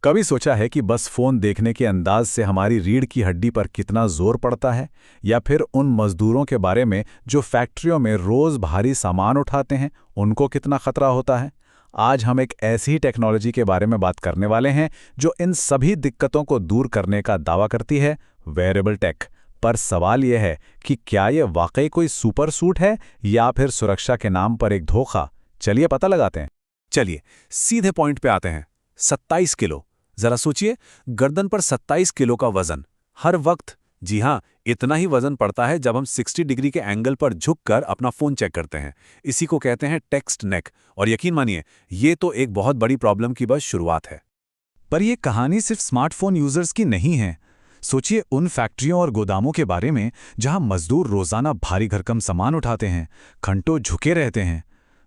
कभी सोचा है कि बस फोन देखने के अंदाज से हमारी रीढ़ की हड्डी पर कितना जोर पड़ता है, या फिर उन मजदूरों के बारे में जो फैक्ट्रियों में रोज भारी सामान उठाते हैं, उनको कितना खतरा होता है। आज हम एक ऐसी ही टेक्नोलॉजी के बारे में बात करने वाले हैं जो इन सभी दिक्कतों को दूर करने का दावा करती है, वेयरेबल टेक। पर सवाल यह है कि क्या यह वाकई कोई सुपर सूट है या फिर सुरक्षा के नाम पर एक धोखा। चलिए पता लगाते हैं। चलिए सीधे पॉइंट पे आते हैं। 27 किलो, जरा सोचिए, गर्दन पर 27 किलो का वजन हर वक्त। जी हाँ, इतना ही वजन पड़ता है जब हम 60 डिग्री के एंगल पर झुककर अपना फोन चेक करते हैं। इसी को कहते हैं टेक्स्ट नेक। और यकीन मानिए, ये तो एक बहुत बड़ी प्रॉब्लम की बस शुरुआत है। पर यह कहानी सिर्फ स्मार्टफोन यूजर्स की नहीं है। सोचिए उन फैक्ट्रियों और गोदामों के बारे में जहां मजदूर रोजाना भारी भरकम सामान उठाते हैं, घंटों झुके रहते हैं।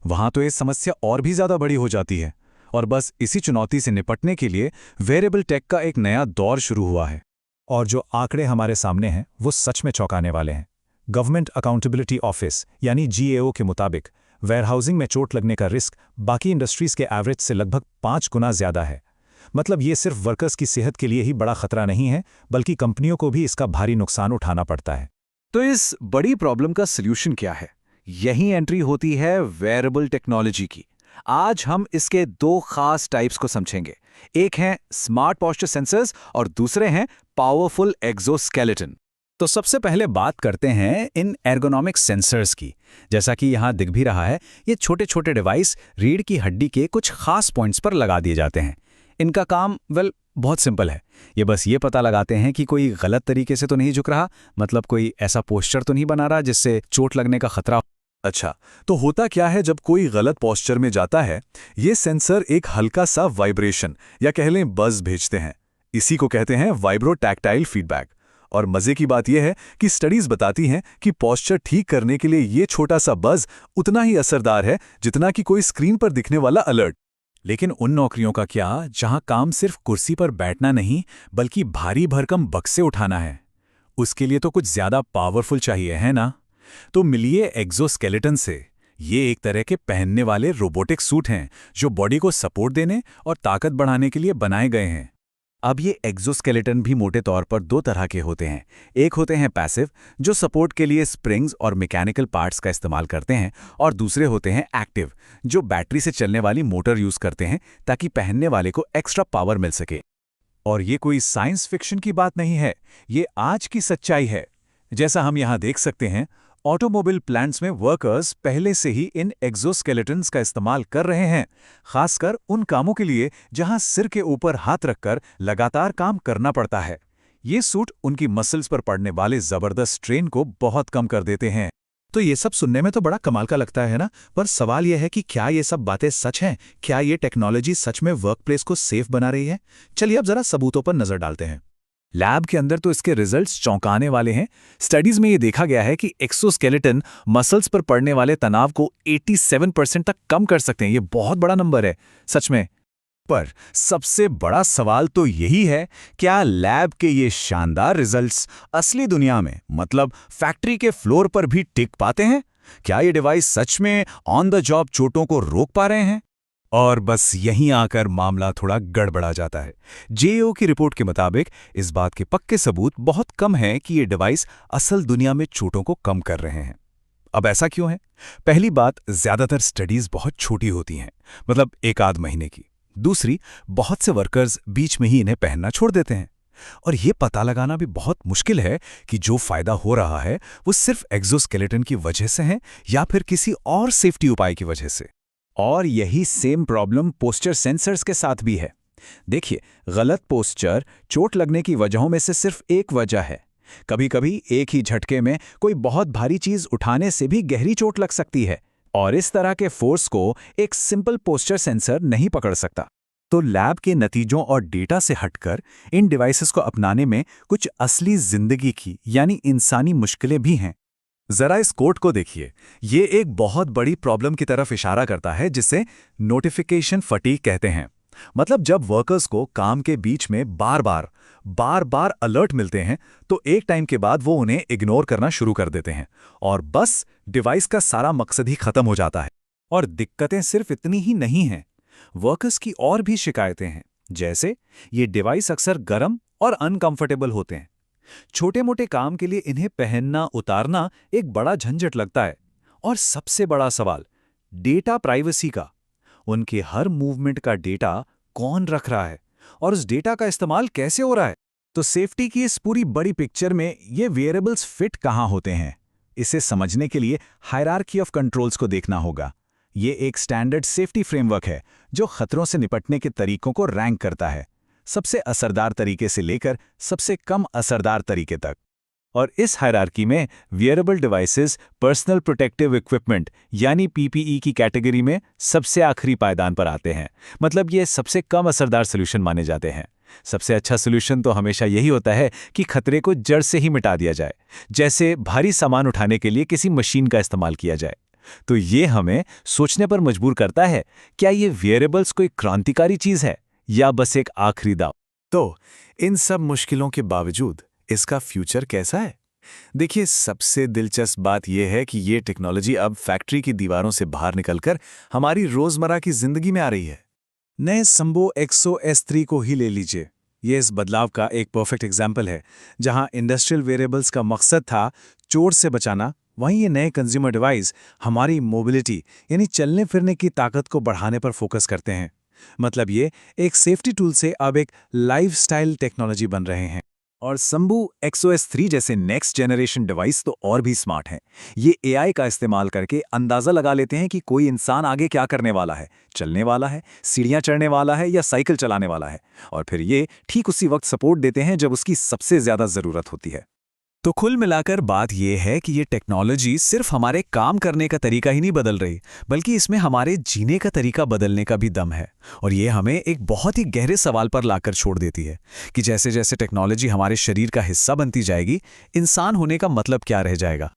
वहां तो ये समस्या और भी ज्यादा बड़ी हो जाती है। और बस इसी चुनौती से निपटने के लिए वेयरेबल टेक का एक नया दौर शुरू हुआ है। और जो आंकड़े हमारे सामने हैं वो सच में चौंकाने वाले हैं। गवर्नमेंट अकाउंटेबिलिटी ऑफिस यानी GAO के मुताबिक वेयरहाउसिंग में चोट लगने का रिस्क बाकी इंडस्ट्रीज के एवरेज से लगभग 5 गुना ज्यादा है। मतलब ये सिर्फ वर्कर्स की सेहत के लिए ही बड़ा खतरा नहीं है, बल्कि कंपनियों को भी इसका भारी नुकसान उठाना पड़ता है। तो इस बड़ी प्रॉब्लम का सल्यूशन क्या है? यही एंट्री होती है वेयरेबल टेक्नोलॉजी की। आज हम इसके दो खास टाइप्स को समझेंगे। एक हैं स्मार्ट पॉस्चर सेंसर्स और दूसरे हैं पावरफुल एक्सोस्केलेटन। तो सबसे पहले बात करते हैं इन एर्गोनॉमिक सेंसर्स की। जैसा कि यहाँ दिख भी रहा है, ये छोटे छोटे डिवाइस रीढ़ की हड्डी के कुछ खास पॉइंट्स पर लगा दिए जाते हैं। इनका काम बहुत सिंपल है। ये बस ये पता लगाते हैं कि कोई गलत तरीके से तो नहीं झुक रहा, मतलब कोई ऐसा पोस्चर तो नहीं बना रहा जिससे चोट लगने का खतरा हो। अच्छा, तो होता क्या है जब कोई गलत पोस्चर में जाता है? ये सेंसर एक हल्का सा वाइब्रेशन या कह लें बज़ भेजते हैं। इसी को कहते हैं वाइब्रो-टैक्टाइल फीडबैक। और मजे की बात यह है कि स्टडीज बताती हैं कि पोस्चर ठीक करने के लिए ये छोटा सा बज़ उतना ही असरदार है जितना कि कोई स्क्रीन पर दिखने वाला अलर्ट। लेकिन उन नौकरियों का क्या जहां काम सिर्फ कुर्सी पर बैठना नहीं, बल्कि भारी भरकम बक्से उठाना है? उसके लिए तो कुछ ज्यादा पावरफुल चाहिए, है ना? तो मिलिए एक्सोस्केलेटन से। ये एक तरह के पहनने वाले रोबोटिक सूट हैं जो बॉडी को सपोर्ट देने और ताकत बढ़ाने के लिए बनाए गए हैं। अब ये एक्सोस्केलेटन भी मोटे तौर पर दो तरह के होते हैं। एक होते हैं पैसिव, जो सपोर्ट के लिए स्प्रिंग्स और मैकेनिकल पार्ट्स का इस्तेमाल करते हैं, और दूसरे होते हैं एक्टिव, जो बैटरी से चलने वाली मोटर यूज करते हैं ताकि पहनने वाले को एक्स्ट्रा पावर मिल सके। और ये कोई साइंस फिक्शन की बात नहीं है, ये आज की सच्चाई है। जैसा हम यहाँ देख सकते हैं, ऑटोमोबाइल प्लांट्स में वर्कर्स पहले से ही इन एक्सोस्केलेटन्स का इस्तेमाल कर रहे हैं, खासकर उन कामों के लिए जहां सिर के ऊपर हाथ रखकर लगातार काम करना पड़ता है। ये सूट उनकी मसल्स पर पड़ने वाले जबरदस्त स्ट्रेन को बहुत कम कर देते हैं। तो ये सब सुनने में तो बड़ा कमाल का लगता है ना, पर सवाल यह है कि क्या ये सब बातें सच हैं? क्या ये टेक्नोलॉजी सच में वर्कप्लेस को सेफ बना रही है? चलिए अब जरा सबूतों पर नजर डालते हैं। लैब के अंदर तो इसके रिजल्ट्स चौंकाने वाले हैं। स्टडीज में ये देखा गया है कि एक्सोस्केलेटन मसल्स पर पड़ने वाले तनाव को 87% तक कम कर सकते हैं। ये बहुत बड़ा नंबर है सच में। पर सबसे बड़ा सवाल तो यही है, क्या लैब के ये शानदार रिजल्ट्स असली दुनिया में, मतलब फैक्ट्री के फ्लोर पर भी टिक पाते हैं? क्या ये डिवाइस सच में ऑन द जॉब चोटों को रोक पा रहे हैं? और बस यहीं आकर मामला थोड़ा गड़बड़ा जाता है। GAO की रिपोर्ट के मुताबिक इस बात के पक्के सबूत बहुत कम हैं कि ये डिवाइस असल दुनिया में चोटों को कम कर रहे हैं। अब ऐसा क्यों है? पहली बात, ज्यादातर स्टडीज बहुत छोटी होती हैं, मतलब एक आध महीने की। दूसरी, बहुत से वर्कर्स बीच में ही इन्हें पहनना छोड़ देते हैं। और ये पता लगाना भी बहुत मुश्किल है कि जो फायदा हो रहा है वो सिर्फ एक्सोस्केलेटन की वजह से है या फिर किसी और सेफ्टी उपाय की वजह से। और यही सेम प्रॉब्लम पोस्चर सेंसर्स के साथ भी है। देखिए, गलत पोस्चर चोट लगने की वजहों में से सिर्फ एक वजह है। कभी-कभी एक ही झटके में कोई बहुत भारी चीज उठाने से भी गहरी चोट लग सकती है, और इस तरह के फोर्स को एक सिंपल पोस्चर सेंसर नहीं पकड़ सकता। तो लैब के नतीजों और डेटा से हटकर इन डिवाइसेस को अपनाने में कुछ असली जिंदगी की यानी इंसानी मुश्किलें भी हैं। जरा इस कोड को देखिए, ये एक बहुत बड़ी प्रॉब्लम की तरफ इशारा करता है जिसे नोटिफिकेशन फटीग कहते हैं। मतलब जब वर्कर्स को काम के बीच में बार बार अलर्ट मिलते हैं तो एक टाइम के बाद वो उन्हें इग्नोर करना शुरू कर देते हैं और बस डिवाइस का सारा मकसद ही खत्म हो जाता है। और दिक्कतें सिर्फ इतनी ही नहीं हैं, वर्कर्स की और भी शिकायतें हैं। जैसे ये डिवाइस अक्सर गर्म और अनकंफर्टेबल होते हैं। छोटे मोटे काम के लिए इन्हें पहनना उतारना एक बड़ा झंझट लगता है। और सबसे बड़ा सवाल डेटा प्राइवेसी का। उनके हर मूवमेंट का डेटा कौन रख रहा है और उस डेटा का इस्तेमाल कैसे हो रहा है? तो सेफ्टी की इस पूरी बड़ी पिक्चर में ये वेयरेबल्स फिट कहाँ होते हैं, इसे समझने के लिए हायरार्की ऑफ कंट्रोल्स को देखना होगा। ये एक स्टैंडर्ड सेफ्टी फ्रेमवर्क है जो खतरों से निपटने के तरीकों को रैंक करता है, सबसे असरदार तरीके से लेकर सबसे कम असरदार तरीके तक। और इस हायरार्की में wearable devices personal protective equipment यानी पीपीई की कैटेगरी में सबसे आखिरी पायदान पर आते हैं। मतलब ये सबसे कम असरदार सॉल्यूशन माने जाते हैं। सबसे अच्छा सॉल्यूशन तो हमेशा यही होता है कि खतरे को जड़ से ही मिटा दिया जाए, जैसे भारी सामान उठाने के लिए किसी मशीन का इस्तेमाल किया जाए। तो ये हमें सोचने पर मजबूर करता है, क्या ये वियरेबल्स कोई क्रांतिकारी चीज है या बस एक आखिरी दाव? तो इन सब मुश्किलों के बावजूद इसका फ्यूचर कैसा है? देखिए, सबसे दिलचस्प बात यह है कि ये टेक्नोलॉजी अब फैक्ट्री की दीवारों से बाहर निकलकर हमारी रोजमर्रा की जिंदगी में आ रही है। नए संबो एक्सो S3 को ही ले लीजिए। ये इस बदलाव का एक परफेक्ट एग्जाम्पल है। जहां इंडस्ट्रियल वेरिएबल्स का मकसद था चोट से बचाना, वहीं ये नए कंज्यूमर डिवाइस हमारी मोबिलिटी यानी चलने फिरने की ताकत को बढ़ाने पर फोकस करते हैं। मतलब ये एक सेफ्टी टूल से अब एक लाइफस्टाइल टेक्नोलॉजी बन रहे हैं। और संबू एक्सो S3 जैसे नेक्स्ट जनरेशन डिवाइस तो और भी स्मार्ट हैं। ये AI का इस्तेमाल करके अंदाज़ा लगा लेते हैं कि कोई इंसान आगे क्या करने वाला है, चलने वाला है, सीढ़ियाँ चढ़ने वाला है या साइकिल चलाने वाला है, और फिर ये ठीक उसी वक्त सपोर्ट देते हैं जब उसकी सबसे ज़्यादा ज़रूरत होती है। तो कुल मिलाकर बात यह है कि ये टेक्नोलॉजी सिर्फ हमारे काम करने का तरीका ही नहीं बदल रही, बल्कि इसमें हमारे जीने का तरीका बदलने का भी दम है। और ये हमें एक बहुत ही गहरे सवाल पर लाकर छोड़ देती है कि जैसे जैसे टेक्नोलॉजी हमारे शरीर का हिस्सा बनती जाएगी, इंसान होने का मतलब क्या रह जाएगा।